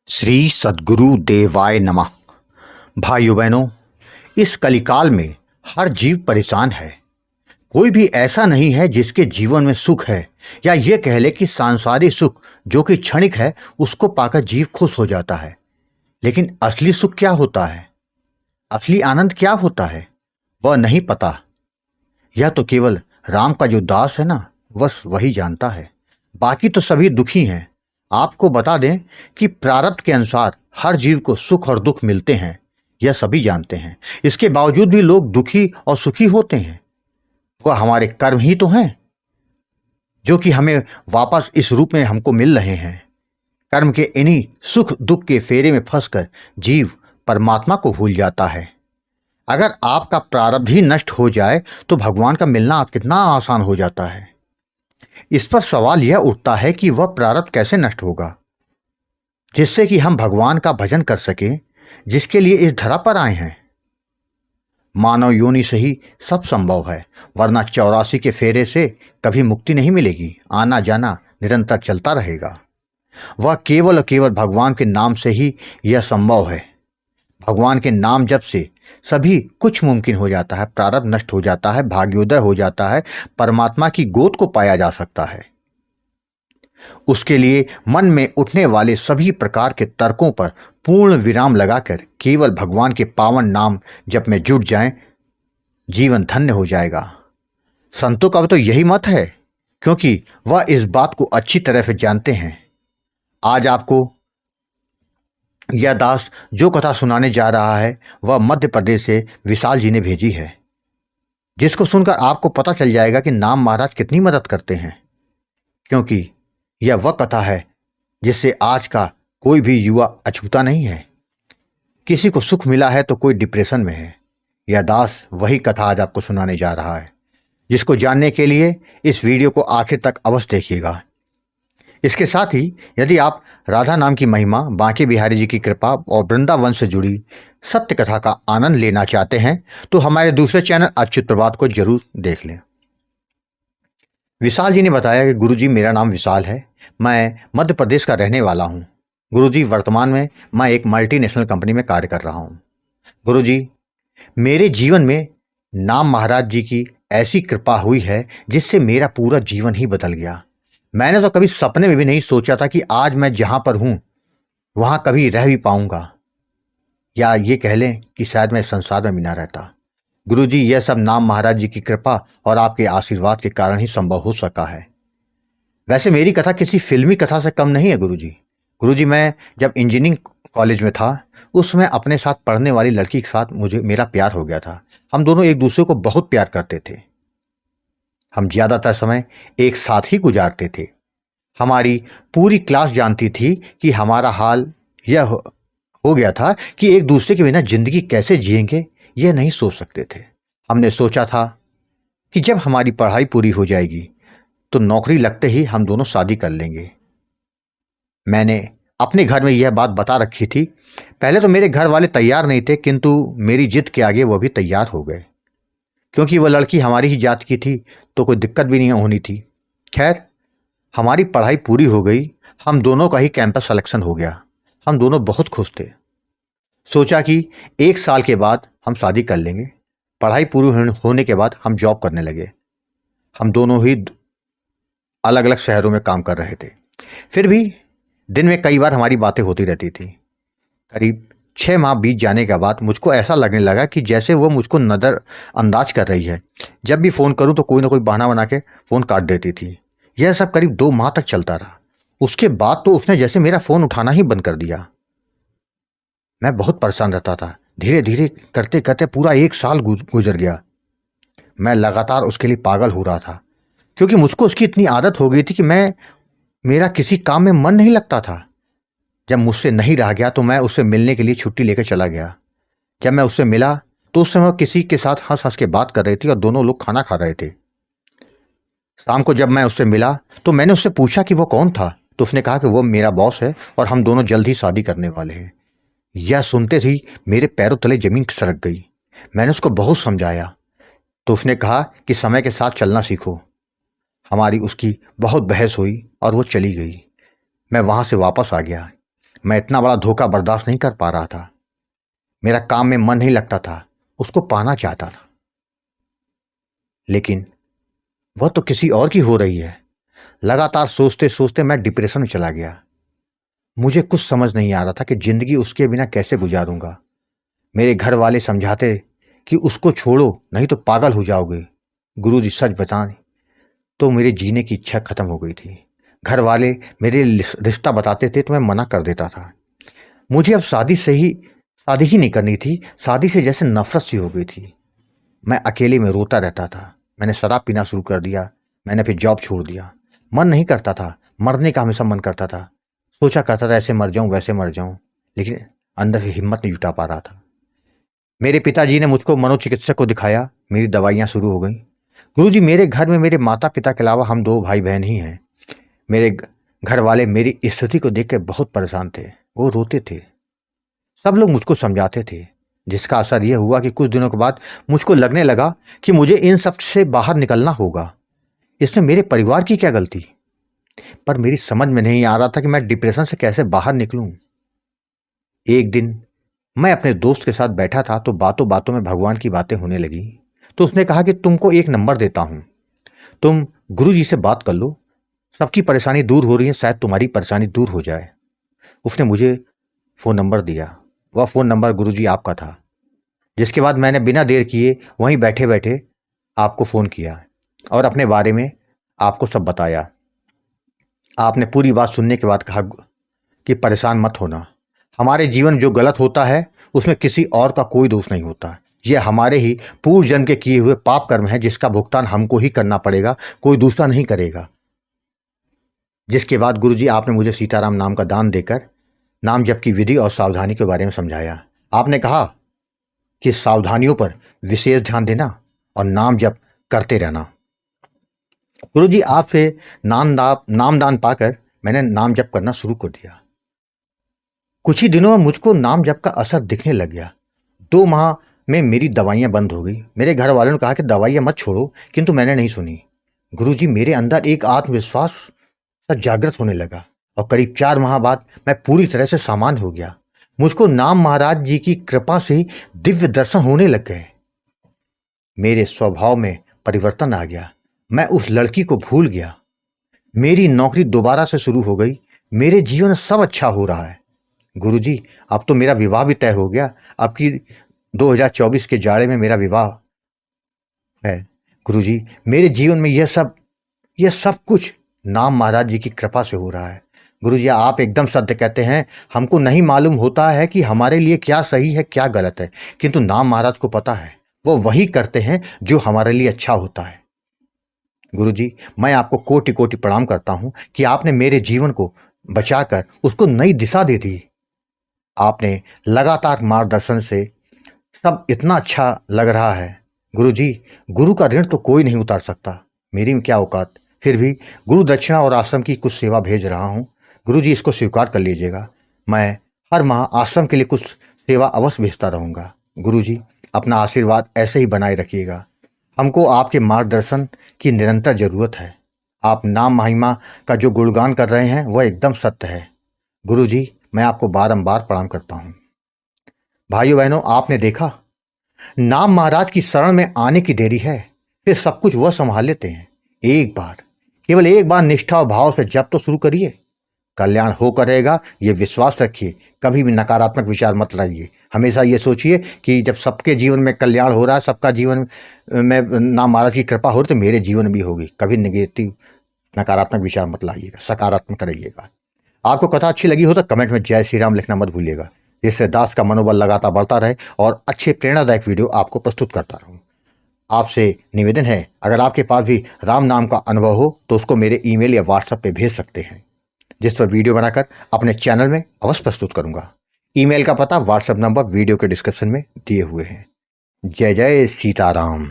श्री सद्गुरु देवाय नमः। भाइयों बहनों, इस कलिकाल में हर जीव परेशान है। कोई भी ऐसा नहीं है जिसके जीवन में सुख है, या ये कह ले कि सांसारिक सुख जो कि क्षणिक है उसको पाकर जीव खुश हो जाता है। लेकिन असली सुख क्या होता है, असली आनंद क्या होता है, वह नहीं पता। यह तो केवल राम का जो दास है ना, बस वही जानता है। बाकी तो सभी दुखी हैं। आपको बता दें कि प्रारब्ध के अनुसार हर जीव को सुख और दुख मिलते हैं, यह सभी जानते हैं। इसके बावजूद भी लोग दुखी और सुखी होते हैं। वह हमारे कर्म ही तो हैं जो कि हमें वापस इस रूप में हमको मिल रहे हैं। कर्म के इन्हीं सुख दुख के फेरे में फंसकर जीव परमात्मा को भूल जाता है। अगर आपका प्रारब्ध ही नष्ट हो जाए तो भगवान का मिलना कितना आसान हो जाता है। इस पर सवाल यह उठता है कि वह प्रारब्ध कैसे नष्ट होगा जिससे कि हम भगवान का भजन कर सकें, जिसके लिए इस धरा पर आए हैं। मानव योनि से ही सब संभव है, वरना 84 के फेरे से कभी मुक्ति नहीं मिलेगी। आना जाना निरंतर चलता रहेगा। वह केवल और केवल भगवान के नाम से ही यह संभव है। भगवान के नाम जप से सभी कुछ मुमकिन हो जाता है। प्रारब्ध नष्ट हो जाता है, भाग्योदय हो जाता है, परमात्मा की गोद को पाया जा सकता है। उसके लिए मन में उठने वाले सभी प्रकार के तर्कों पर पूर्ण विराम लगाकर केवल भगवान के पावन नाम जप में जुट जाएं, जीवन धन्य हो जाएगा। संतों का तो यही मत है, क्योंकि वह इस बात को अच्छी तरह से जानते हैं। आज आपको यह दास जो कथा सुनाने जा रहा है वह मध्य प्रदेश से विशाल जी ने भेजी है, जिसको सुनकर आपको पता चल जाएगा कि नाम महाराज कितनी मदद करते हैं। क्योंकि यह वह कथा है जिससे आज का कोई भी युवा अछूता नहीं है। किसी को सुख मिला है तो कोई डिप्रेशन में है। यह दास वही कथा आज आपको सुनाने जा रहा है, जिसको जानने के लिए इस वीडियो को आखिर तक अवश्य देखिएगा। इसके साथ ही यदि आप राधा नाम की महिमा, बांके बिहारी जी की कृपा और वृंदावन से जुड़ी सत्य कथा का आनंद लेना चाहते हैं तो हमारे दूसरे चैनल अच्युत प्रभात को जरूर देख लें। विशाल जी ने बताया कि गुरुजी, मेरा नाम विशाल है, मैं मध्य प्रदेश का रहने वाला हूँ। गुरुजी, वर्तमान में मैं एक मल्टीनेशनल कंपनी में कार्य कर रहा हूँ। गुरुजी, मेरे जीवन में नाम महाराज जी की ऐसी कृपा हुई है जिससे मेरा पूरा जीवन ही बदल गया। मैंने तो कभी सपने में भी नहीं सोचा था कि आज मैं जहां पर हूं वहां कभी रह भी पाऊंगा, या ये कह लें कि शायद मैं संसार में भी ना रहता। गुरुजी, यह सब नाम महाराज जी की कृपा और आपके आशीर्वाद के कारण ही संभव हो सका है। वैसे मेरी कथा किसी फिल्मी कथा से कम नहीं है गुरुजी। गुरुजी, मैं जब इंजीनियरिंग कॉलेज में था उस समय अपने साथ पढ़ने वाली लड़की के साथ मेरा प्यार हो गया था। हम दोनों एक दूसरे को बहुत प्यार करते थे। हम ज्यादातर समय एक साथ ही गुजारते थे। हमारी पूरी क्लास जानती थी कि हमारा हाल यह हो गया था कि एक दूसरे के बिना जिंदगी कैसे जिएंगे यह नहीं सोच सकते थे। हमने सोचा था कि जब हमारी पढ़ाई पूरी हो जाएगी तो नौकरी लगते ही हम दोनों शादी कर लेंगे। मैंने अपने घर में यह बात बता रखी थी। पहले तो मेरे घर वाले तैयार नहीं थे, किंतु मेरी जिद के आगे वो भी तैयार हो गए। क्योंकि वह लड़की हमारी ही जात की थी तो कोई दिक्कत भी नहीं होनी थी। खैर, हमारी पढ़ाई पूरी हो गई। हम दोनों का ही कैंपस सिलेक्शन हो गया। हम दोनों बहुत खुश थे। सोचा कि 1 साल के बाद हम शादी कर लेंगे। पढ़ाई पूरी होने के बाद हम जॉब करने लगे। हम दोनों ही अलग अलग शहरों में काम कर रहे थे। फिर भी दिन में कई बार हमारी बातें होती रहती थी। करीब 6 माह बीत जाने के बाद मुझको ऐसा लगने लगा कि जैसे वो मुझको नज़रअंदाज कर रही है। जब भी फ़ोन करूं तो कोई ना कोई बहाना बना के फ़ोन काट देती थी। यह सब करीब 2 माह तक चलता रहा। उसके बाद तो उसने जैसे मेरा फ़ोन उठाना ही बंद कर दिया। मैं बहुत परेशान रहता था। धीरे धीरे करते करते पूरा 1 साल गुजर गया। मैं लगातार उसके लिए पागल हो रहा था, क्योंकि मुझको उसकी इतनी आदत हो गई थी कि मेरा किसी काम में मन नहीं लगता था। जब मुझसे नहीं रहा गया तो मैं उससे मिलने के लिए छुट्टी लेकर चला गया। जब मैं उससे मिला तो उस समय किसी के साथ हंस हंस के बात कर रही थी और दोनों लोग खाना खा रहे थे। शाम को जब मैं उससे मिला तो मैंने उससे पूछा कि वो कौन था, तो उसने कहा कि वो मेरा बॉस है और हम दोनों जल्द ही शादी करने वाले हैं। यह सुनते ही मेरे पैरों तले जमीन सरक गई। मैंने उसको बहुत समझाया तो उसने कहा कि समय के साथ चलना सीखो। हमारी उसकी बहुत बहस हुई और वो चली गई। मैं वहाँ से वापस आ गया। मैं इतना बड़ा धोखा बर्दाश्त नहीं कर पा रहा था। मेरा काम में मन नहीं लगता था, उसको पाना चाहता था, लेकिन वह तो किसी और की हो रही है। लगातार सोचते सोचते मैं डिप्रेशन में चला गया। मुझे कुछ समझ नहीं आ रहा था कि जिंदगी उसके बिना कैसे गुजारूंगा। मेरे घर वाले समझाते कि उसको छोड़ो, नहीं तो पागल हो जाओगे। गुरुजी सच बताएं तो मेरे जीने की इच्छा खत्म हो गई थी। घर वाले मेरे रिश्ता बताते थे तो मैं मना कर देता था। मुझे अब शादी ही नहीं करनी थी। शादी से जैसे नफरत सी हो गई थी। मैं अकेले में रोता रहता था। मैंने शराब पीना शुरू कर दिया। मैंने फिर जॉब छोड़ दिया। मन नहीं करता था, मरने का हमेशा मन करता था। सोचा करता था ऐसे मर जाऊं वैसे मर जाऊं, लेकिन अंदर से हिम्मत नहीं जुटा पा रहा था। मेरे पिताजी ने मुझको मनोचिकित्सक को दिखाया। मेरी दवाइयाँ शुरू हो गई। गुरुजी, मेरे घर में मेरे माता पिता के अलावा हम 2 भाई बहन ही हैं। मेरे घर वाले मेरी स्थिति को देख के बहुत परेशान थे। वो रोते थे। सब लोग मुझको समझाते थे, जिसका असर यह हुआ कि कुछ दिनों के बाद मुझको लगने लगा कि मुझे इन सब से बाहर निकलना होगा। इसमें मेरे परिवार की क्या गलती? पर मेरी समझ में नहीं आ रहा था कि मैं डिप्रेशन से कैसे बाहर निकलूं। एक दिन मैं अपने दोस्त के साथ बैठा था तो बातों बातों में भगवान की बातें होने लगी। तो उसने कहा कि तुमको एक नंबर देता हूं, तुम गुरुजी से बात कर लो। सबकी परेशानी दूर हो रही है, शायद तुम्हारी परेशानी दूर हो जाए। उसने मुझे फ़ोन नंबर दिया। वह फ़ोन नंबर गुरुजी आपका था। जिसके बाद मैंने बिना देर किए वहीं बैठे बैठे आपको फ़ोन किया और अपने बारे में आपको सब बताया। आपने पूरी बात सुनने के बाद कहा कि परेशान मत होना। हमारे जीवन में जो गलत होता है उसमें किसी और का कोई दोष नहीं होता। यह हमारे ही पूर्व जन्म के किए हुए पाप कर्म है, जिसका भुगतान हमको ही करना पड़ेगा, कोई दूसरा नहीं करेगा। जिसके बाद गुरुजी आपने मुझे सीताराम नाम का दान देकर नाम जप की विधि और सावधानी के बारे में समझाया। आपने कहा कि सावधानियों पर विशेष ध्यान देना और नाम जप करते रहना। गुरुजी आपसे नामदान पाकर मैंने नाम जप करना शुरू कर दिया। कुछ ही दिनों में मुझको नाम जप का असर दिखने लग गया। 2 माह में मेरी दवाइयाँ बंद हो गई। मेरे घर वालों ने कहा कि दवाइयाँ मत छोड़ो, किंतु मैंने नहीं सुनी। गुरुजी, मेरे अंदर एक आत्मविश्वास सा जागृत होने लगा और करीब 4 माह बाद मैं पूरी तरह से सामान्य हो गया। मुझको नाम महाराज जी की कृपा से दिव्य दर्शन होने लग गए। मेरे स्वभाव में परिवर्तन आ गया। मैं उस लड़की को भूल गया। मेरी नौकरी दोबारा से शुरू हो गई। मेरे जीवन में सब अच्छा हो रहा है। गुरुजी, अब तो मेरा विवाह भी तय हो गया। अब की 2024 के जाड़े में मेरा विवाह है। गुरुजी, मेरे जीवन में यह सब कुछ नाम महाराज जी की कृपा से हो रहा है। गुरुजी, आप एकदम सत्य कहते हैं। हमको नहीं मालूम होता है कि हमारे लिए क्या सही है क्या गलत है, किंतु नाम महाराज को पता है। वो वही करते हैं जो हमारे लिए अच्छा होता है। गुरुजी, मैं आपको कोटि कोटि प्रणाम करता हूं कि आपने मेरे जीवन को बचाकर उसको नई दिशा दे दी। आपने लगातार मार्गदर्शन से सब इतना अच्छा लग रहा है। गुरुजी, गुरु का ऋण तो कोई नहीं उतार सकता। मेरी में क्या औकात, फिर भी गुरु दक्षिणा और आश्रम की कुछ सेवा भेज रहा हूँ। गुरुजी, इसको स्वीकार कर लीजिएगा। मैं हर माह आश्रम के लिए कुछ सेवा अवश्य भेजता रहूँगा। गुरुजी, अपना आशीर्वाद ऐसे ही बनाए रखिएगा। हमको आपके मार्गदर्शन की निरंतर जरूरत है। आप नाम महिमा का जो गुणगान कर रहे हैं वह एकदम सत्य है। गुरुजी, मैं आपको बारंबार प्रणाम करता हूँ। भाइयों बहनों, आपने देखा, नाम महाराज की शरण में आने की देरी है, फिर सब कुछ वह संभाल लेते हैं। केवल एक बार निष्ठा और भाव से जप तो शुरू करिए, कल्याण होकर रहेगा, ये विश्वास रखिए। कभी भी नकारात्मक विचार मत लाइए। हमेशा ये सोचिए कि जब सबके जीवन में कल्याण हो रहा है, सबका जीवन में नाम महाराज की कृपा हो रही, तो मेरे जीवन में भी होगी। कभी नेगेटिव नकारात्मक विचार मत लाइएगा, सकारात्मक रहिएगा। आपको कथा अच्छी लगी हो तो कमेंट में जय श्री राम लिखना मत भूलिएगा, जिससे दास का मनोबल लगातार बढ़ता रहे और अच्छे प्रेरणादायक वीडियो आपको प्रस्तुत करता रहूं। आपसे निवेदन है, अगर आपके पास भी राम नाम का अनुभव हो तो उसको मेरे ईमेल या व्हाट्सएप पे भेज सकते हैं, जिस पर वीडियो बनाकर अपने चैनल में अवश्य प्रस्तुत करूंगा। ईमेल का पता, व्हाट्सएप नंबर वीडियो के डिस्क्रिप्शन में दिए हुए हैं। जय जय सीताराम।